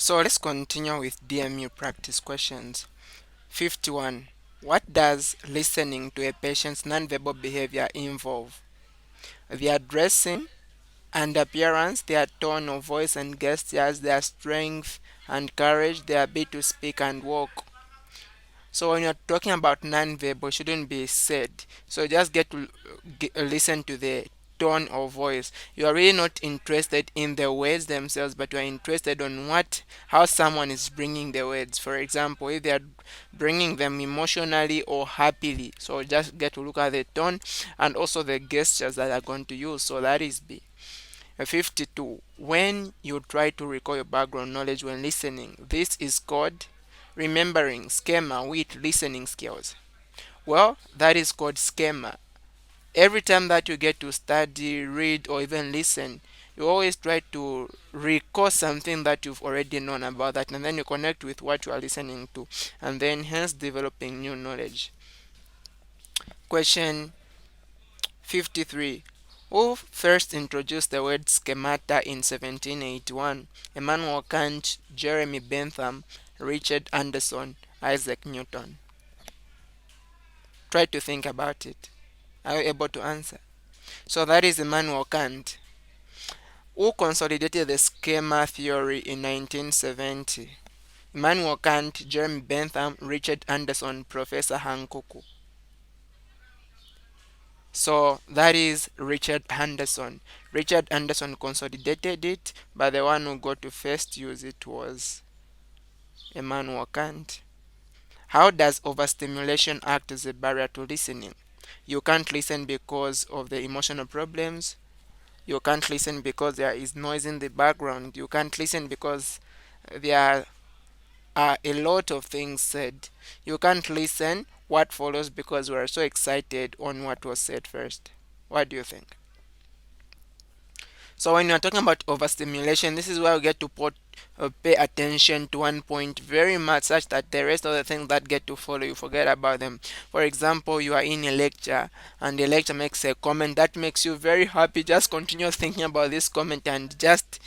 So let's continue with DMU practice questions. 51. What does listening to a patient's nonverbal behavior involve? Their dressing and appearance, their tone of voice and gestures, their strength and courage, their ability to speak and walk. So when you're talking about non-verbal, it shouldn't be said. So just get to listen to the tone of voice. You are really not interested in the words themselves, but you are interested on how someone is bringing the words. For example, if they are bringing them emotionally or happily. So just get to look at the tone and also the gestures that are going to use. So that is B. 52. When you try to recall your background knowledge when listening, this is called remembering schema with listening skills. Well, that is called schema. Every time that you get to study, read, or even listen, you always try to recall something that you've already known about that, and then you connect with what you are listening to, and then hence developing new knowledge. Question 53. Who first introduced the word schemata in 1781? Immanuel Kant, Jeremy Bentham, Richard Anderson, Isaac Newton. Try to think about it. Are you able to answer? So that is Immanuel Kant, who consolidated the schema theory in 1970. Immanuel Kant, Jeremy Bentham, Richard Anderson, Professor Hankoku. So that is Richard Anderson. Richard Anderson consolidated it, but the one who got to first use it was Immanuel Kant. How does overstimulation act as a barrier to listening? You can't listen because of the emotional problems. You can't listen because there is noise in the background. You can't listen because there are a lot of things said. You can't listen what follows because we are so excited on what was said first. What do you think? So when you're talking about overstimulation, this is where we get to pay attention to one point very much, such that the rest of the things that get to follow, you forget about them. For example, you are in a lecture and the lecture makes a comment that makes you very happy. Just continue thinking about this comment and just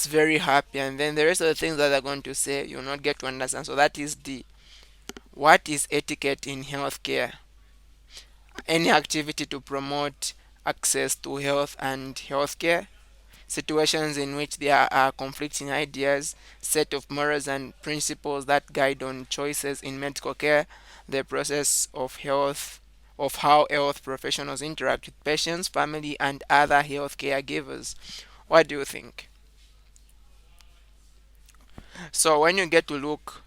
very happy, and then the rest of the things that they're going to say you'll not get to understand. So that is D. What is etiquette in healthcare? Any activity to promote access to health and healthcare. Situations in which there are conflicting ideas, set of morals and principles that guide on choices in medical care, the process of how health professionals interact with patients, family, and other health caregivers. What do you think? So when you get to look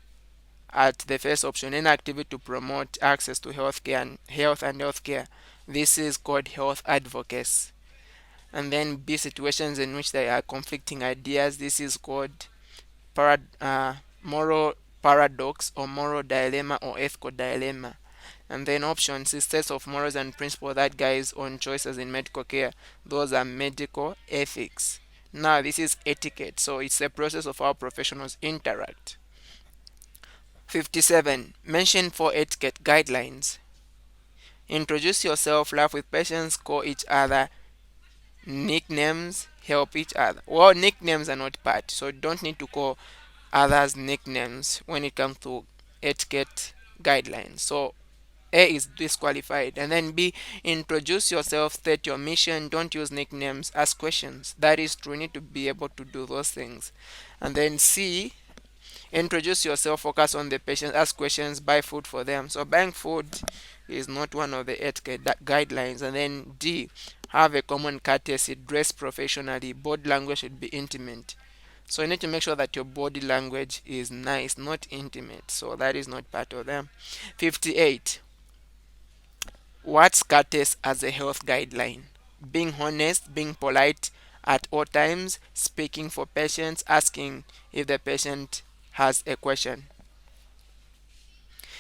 at the first option, an activity to promote access to health and healthcare, this is called health advocacy. And then B, situations in which there are conflicting ideas, this is called moral paradox or moral dilemma or ethical dilemma. And then option C, sets of morals and principles that guides on choices in medical care, those are medical ethics. Now this is etiquette, so it's a process of how professionals interact. 57. Mention 4 etiquette guidelines. Introduce yourself, laugh with patients, call each other nicknames, help each other. Well, nicknames are not part, so you don't need to call others nicknames when it comes to etiquette guidelines. So A is disqualified. And then B, introduce yourself, state your mission, don't use nicknames, ask questions. That is true, you need to be able to do those things. And then C, introduce yourself, focus on the patient, ask questions, buy food for them. So buying food is not one of the etiquette guidelines. And then D, have a common courtesy, dress professionally, body language should be intimate. So you need to make sure that your body language is nice, not intimate. So that is not part of them. 58. What's courteous as a health guideline? Being honest, being polite at all times, speaking for patients, asking if the patient has a question.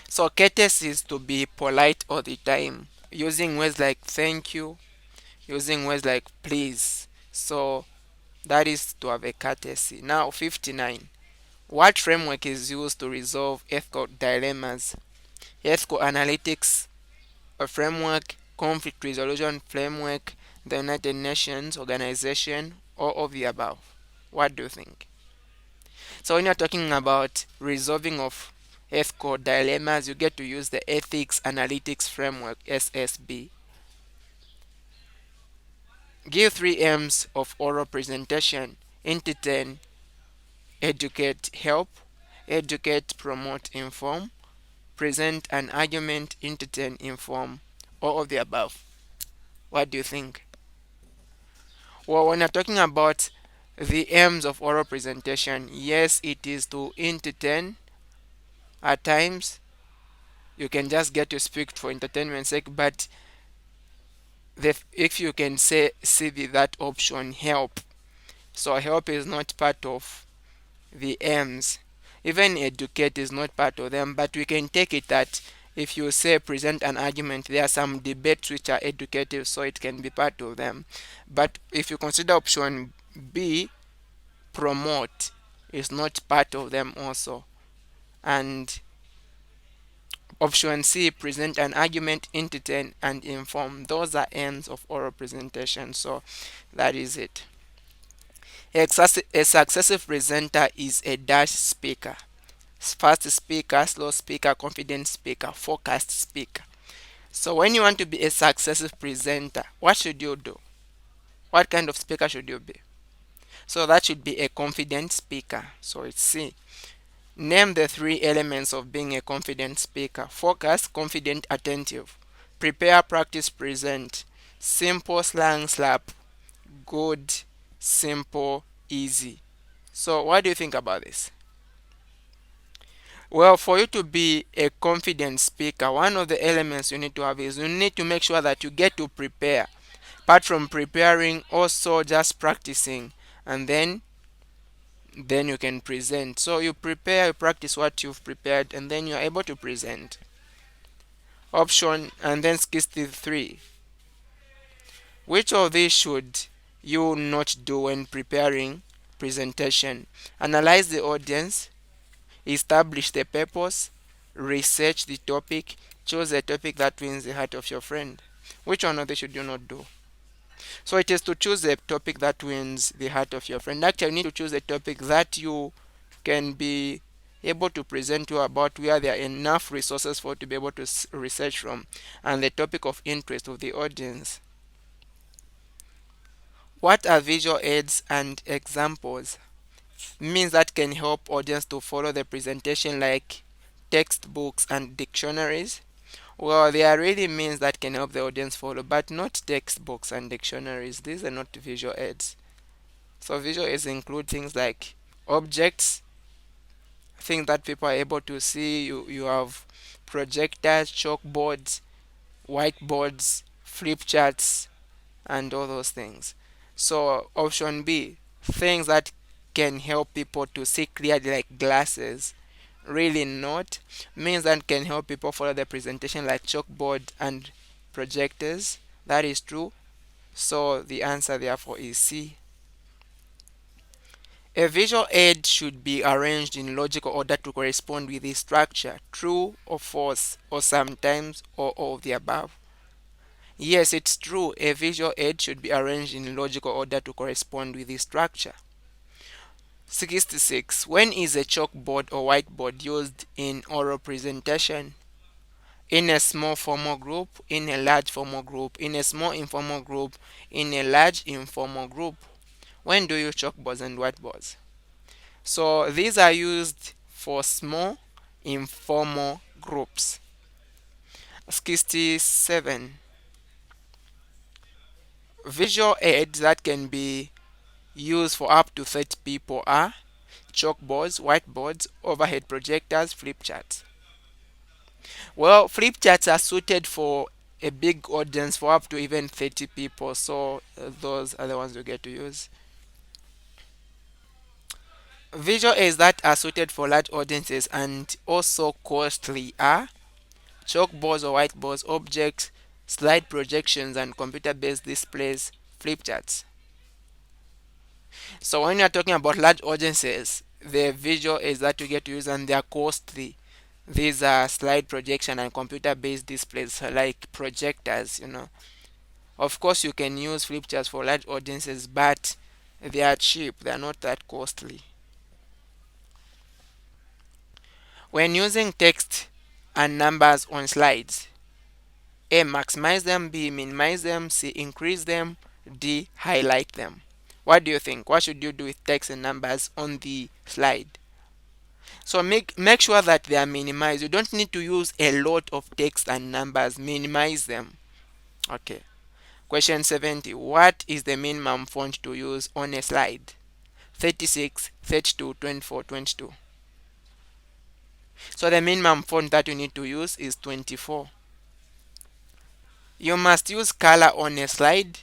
So courteous is to be polite all the time, using words like thank you, using words like please. So that is to have a courtesy. Now 59. What framework is used to resolve ethical dilemmas? Ethical analytics, a framework, conflict resolution framework, the United Nations organization, or of the above. What do you think? So when you're talking about resolving of ethical dilemmas, you get to use the Ethics Analytics Framework, SSB. Give 3 M's of oral presentation. Entertain, educate, help. Educate, promote, inform. Present an argument, entertain, inform. All of the above. What do you think? Well, when you're talking about the aims of oral presentation, yes, it is to entertain. At times, you can just get to speak for entertainment's sake, but if you can see that option, help. So help is not part of the aims. Even educate is not part of them, but we can take it that if you say present an argument, there are some debates which are educative, so it can be part of them. But if you consider option B, promote, is not part of them also. And option C, present an argument, entertain, and inform. Those are aims of oral presentation. So that is it. A successive presenter is a dash speaker. Fast speaker, slow speaker, confident speaker, focused speaker. So when you want to be a successive presenter, what should you do? What kind of speaker should you be? So that should be a confident speaker. So it's C. Name the 3 elements of being a confident speaker. Focus, confident, attentive. Prepare, practice, present. Simple, slang, slap. Good, simple, easy. So what do you think about this? Well, for you to be a confident speaker, one of the elements you need to have is you need to make sure that you get to prepare. Apart from preparing, also just practicing, and then you can present. So you prepare, you practice what you've prepared, and then you're able to present. Option and then 63. Which of these should you not do when preparing presentation? Analyze the audience, establish the purpose, research the topic, choose a topic that wins the heart of your friend. Which one of these should you not do? So it is to choose a topic that wins the heart of your friend. Actually, you need to choose a topic that you can be able to present to about, where there are enough resources for you to be able to research from, and the topic of interest of the audience. What are visual aids and examples? Means that can help audience to follow the presentation, like textbooks and dictionaries. Well, they are really means that can help the audience follow, but not textbooks and dictionaries. These are not visual aids. So visual aids include things like objects, things that people are able to see. You have projectors, chalkboards, whiteboards, flip charts, and all those things. So option B, things that can help people to see clearly, like glasses. Really not. Means that can help people follow the presentation, like chalkboard and projectors. That is true. So the answer therefore is C. A visual aid should be arranged in logical order to correspond with the structure. True or false, or sometimes, or all of the above? Yes, it's true. A visual aid should be arranged in logical order to correspond with the structure. 66. When is a chalkboard or whiteboard used in oral presentation? In a small formal group, in a large formal group, in a small informal group, in a large informal group. When do you use chalkboards and whiteboards? So these are used for small informal groups. 67. Visual aids that can be used for up to 30 people are chalkboards, whiteboards, overhead projectors, flip charts. Well, flip charts are suited for a big audience, for up to even 30 people, so those are the ones you get to use. Visual aids that are suited for large audiences and also costly are chalkboards or whiteboards, objects, slide projections, and computer-based displays, flip charts. So when you're talking about large audiences, the visual aids that you get to use and they are costly. These are slide projection and computer-based displays, like projectors. Of course, you can use flip charts for large audiences, but they are cheap. They are not that costly. When using text and numbers on slides, A. Maximize them, B. Minimize them, C. Increase them, D. Highlight them. What do you think? What should you do with text and numbers on the slide? So make sure that they are minimized. You don't need to use a lot of text and numbers. Minimize them. Okay. Question 70. What is the minimum font to use on a slide? 36, 32, 24, 22. So the minimum font that you need to use is 24. You must use color on a slide.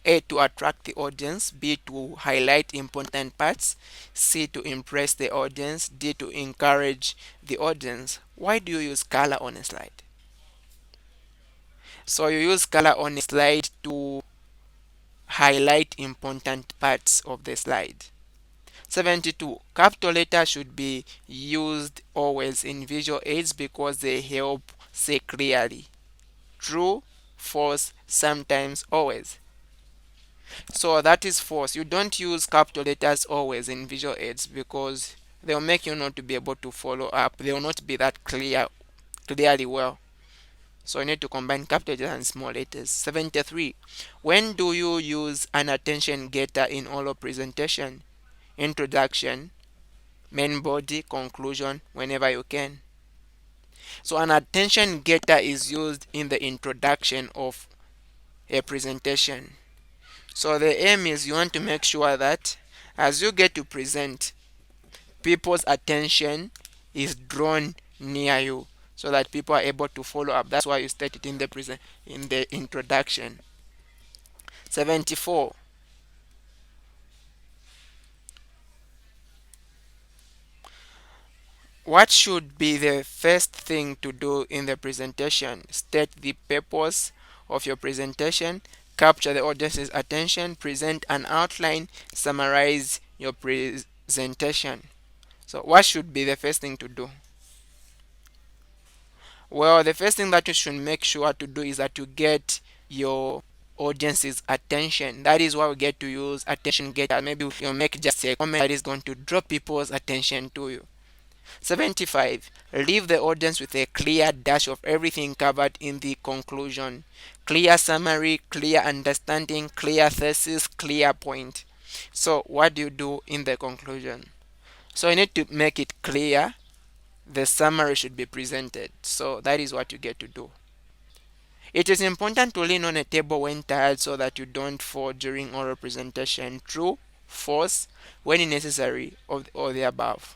A. To attract the audience. B. To highlight important parts. C. To impress the audience. D. To encourage the audience. Why do you use color on a slide? So you use color on a slide to highlight important parts of the slide. 72. Capital letters should be used always in visual aids because they help see clearly. True, false, sometimes, always. So that is false. You don't use capital letters always in visual aids because they'll make you not to be able to follow up. They will not be that clearly well. So you need to combine capital letters and small letters. 73. When do you use an attention getter in oral presentation? Introduction, main body, conclusion, whenever you can. So an attention getter is used in the introduction of a presentation. So the aim is you want to make sure that as you get to present, people's attention is drawn near you so that people are able to follow up. That's why you state it in the introduction. 74. What should be the first thing to do in the presentation? State the purpose of your presentation, capture the audience's attention, present an outline, summarize your presentation. So what should be the first thing to do? Well, the first thing that you should make sure to do is that you get your audience's attention. That is why we get to use attention getter. Maybe you make just a comment that is going to draw people's attention to you. 75. Leave the audience with a clear dash of everything covered in the conclusion. Clear summary, clear understanding, clear thesis, clear point. So what do you do in the conclusion? So you need to make it clear. The summary should be presented. So that is what you get to do. It is important to lean on a table when tired so that you don't fall during oral presentation. True, false, when necessary, or the above.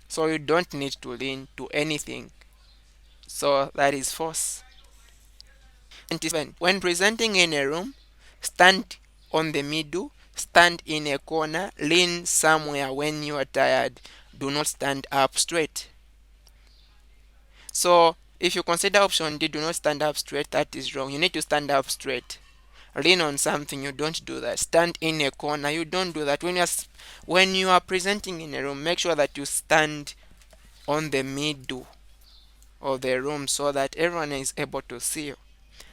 So you don't need to lean to anything. So that is false. 27. When presenting in a room, stand on the middle, stand in a corner, lean somewhere when you are tired. Do not stand up straight. So if you consider option D, do not stand up straight, that is wrong. You need to stand up straight. Lean on something, you don't do that. Stand in a corner, you don't do that. When you are presenting in a room, make sure that you stand on the middle of the room so that everyone is able to see you.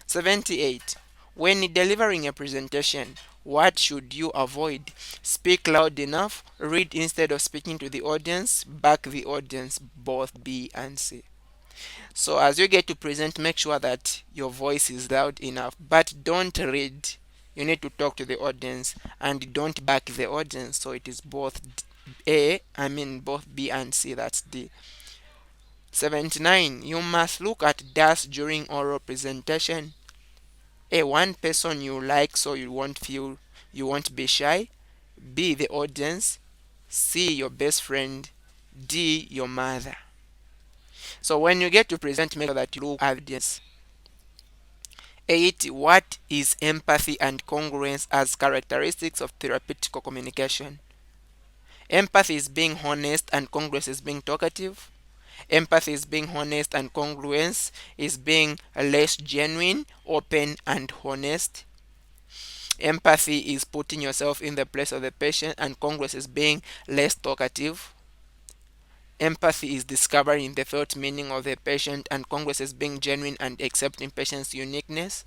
78. When delivering a presentation, what should you avoid? Speak loud enough, read instead of speaking to the audience, back the audience, both B and C. So as you get to present, make sure that your voice is loud enough, but don't read. You need to talk to the audience and don't back the audience. So it is both both B and C, that's D. 79. You must look at dash during oral presentation. A. One person you like so you won't be shy. B. The audience. C. Your best friend. D. Your mother. So when you get to present, make sure that you look at the audience. 8. What is empathy and congruence as characteristics of therapeutical communication? Empathy is being honest and congruence is being talkative. Empathy is being honest and congruence is being less genuine, open, and honest. Empathy is putting yourself in the place of the patient, and congruence is being less talkative. Empathy is discovering the felt meaning of the patient, and congruence is being genuine and accepting patient's uniqueness.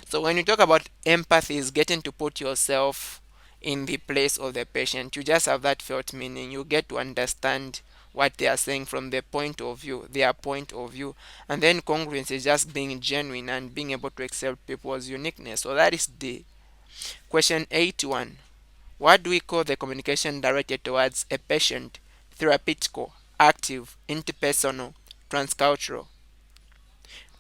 So when you talk about empathy, is getting to put yourself in the place of the patient. You just have that felt meaning. You get to understand what they are saying from their point of view, and then congruence is just being genuine and being able to accept people's uniqueness. So that is D. Question 81. What do we call the communication directed towards a patient? Therapeutical, active, interpersonal, transcultural.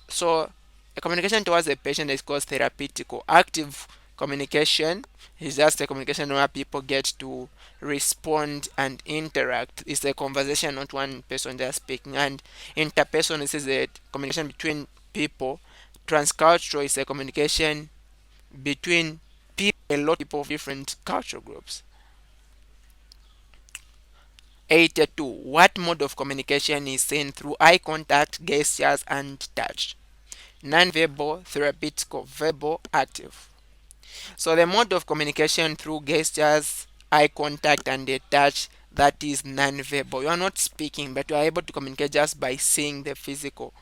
So a communication towards a patient is called therapeutical. Active communication is just a communication where people get to respond and interact. It's a conversation, not one person just speaking. And interpersonal is a communication between people. Transcultural is a communication between people, a lot of people of different cultural groups. 82. What mode of communication is seen through eye contact, gestures, and touch? Non-verbal, therapeutical, verbal, active. So the mode of communication through gestures, eye contact, and the touch, that is non-verbal. You are not speaking, but you are able to communicate just by seeing the physical.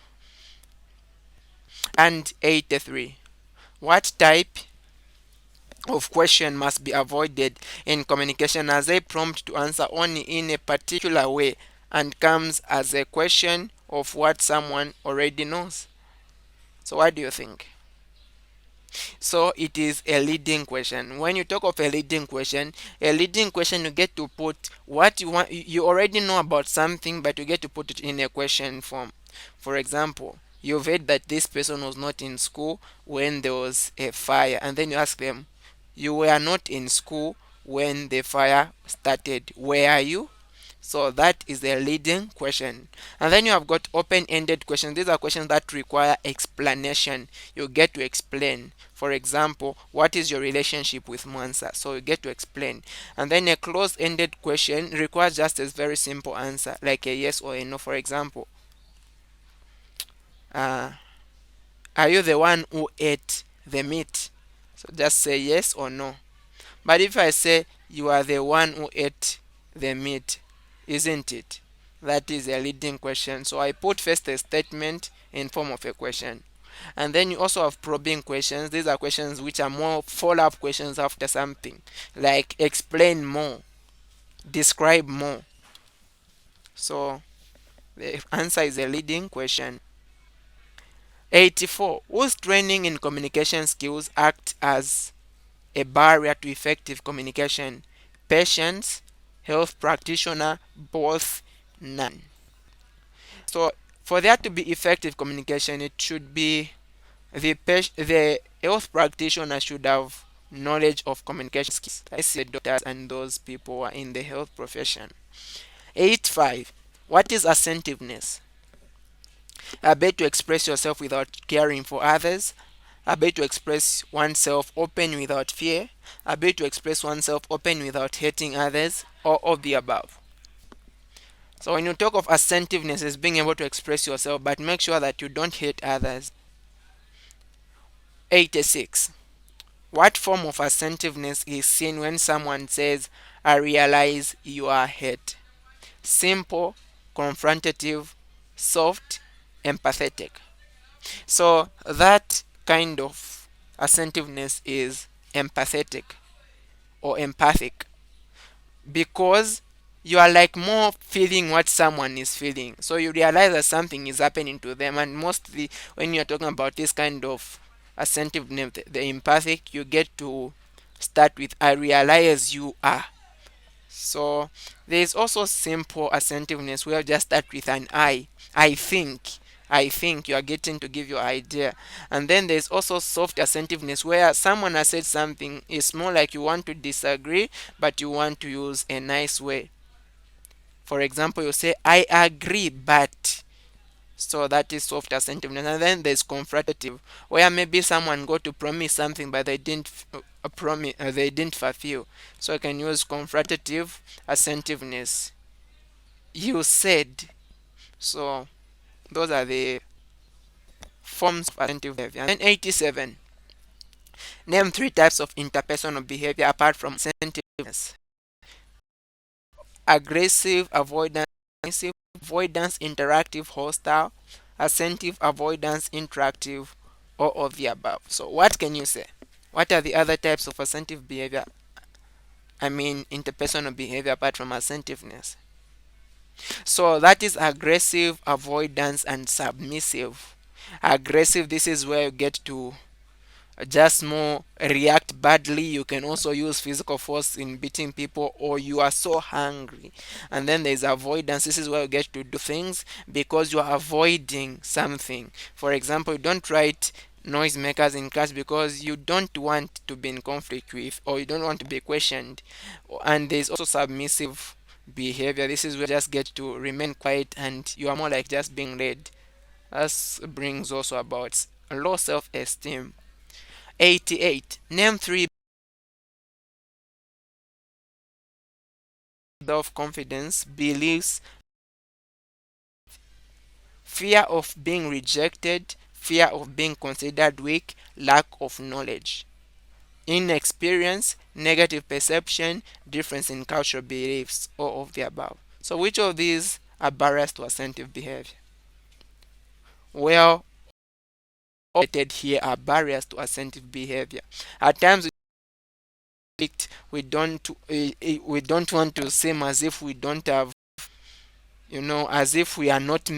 And 83. What type of question must be avoided in communication as a prompt to answer only in a particular way and comes as a question of what someone already knows? So what do you think? So it is a leading question. When you talk of a leading question, you get to put what you want. You already know about something, but you get to put it in a question form. For example, you've heard that this person was not in school when there was a fire, and then you ask them, you were not in school when the fire started. Where are you? So that is a leading question. And then you have got open-ended questions. These are questions that require explanation. You get to explain. For example, what is your relationship with Mansa? So you get to explain. And then a closed-ended question requires just a very simple answer, like a yes or a no. For example, uh, are you the one who ate the meat? So just say yes or no. But if I say you are the one who ate the meat, isn't it? That is a leading question. So I put first a statement in form of a question. And then you also have probing questions. These are questions which are more follow-up questions after something. Like explain more, describe more. So the answer is a leading question. 84. Whose training in communication skills act as a barrier to effective communication? Patients, health practitioner, both, none. So for there to be effective communication, it should be the health practitioner should have knowledge of communication skills. I see the doctors and those people who are in the health profession. 85. What is assertiveness? Ability to express yourself without caring for others. Ability to express oneself open without fear. Ability to express oneself open without hating others, or of the above. So when you talk of assertiveness, it's being able to express yourself, but make sure that you don't hate others. 86. What form of assertiveness is seen when someone says, I realize you are hurt? Simple, confrontative, soft, empathetic. So that kind of assertiveness is empathetic or empathic, because you are like more feeling what someone is feeling. So you realize that something is happening to them, and mostly when you're talking about this kind of assertiveness, the empathic, you get to start with I realize you are. So there is also simple assertiveness where you just start with an I think. I think you are getting to give your idea. And then there's also soft assertiveness where someone has said something. It's more like you want to disagree, but you want to use a nice way. For example, you say, I agree, but. So that is soft assertiveness. And then there's confrontative, where maybe someone got to promise something, but they didn't promise, they didn't fulfill. So I can use confrontative assertiveness. You said. So those are the forms of assertive behavior. And 87. Name three types of interpersonal behavior apart from assertiveness. Aggressive, avoidance, interactive, hostile, assertive, avoidance, interactive, or of the above. So what can you say? What are the other types of assertive behavior? I mean interpersonal behavior apart from assertiveness. So that is aggressive, avoidance, and submissive. Aggressive, this is where you get to just more react badly. You can also use physical force in beating people, or you are so hungry. And then there's avoidance. This is where you get to do things because you are avoiding something. For example, you don't write noisemakers in class because you don't want to be in conflict with, or you don't want to be questioned. And there's also submissive behavior. This is where you just get to remain quiet and you are more like just being led. This brings also about low self-esteem. 88. Name three self-confidence beliefs: fear of being rejected, fear of being considered weak, lack of knowledge, inexperience, negative perception, difference in cultural beliefs, all of the above. So which of these are barriers to assertive behavior? Well, all stated here are barriers to assertive behavior. At times we don't want to seem as if we don't have, as if we are not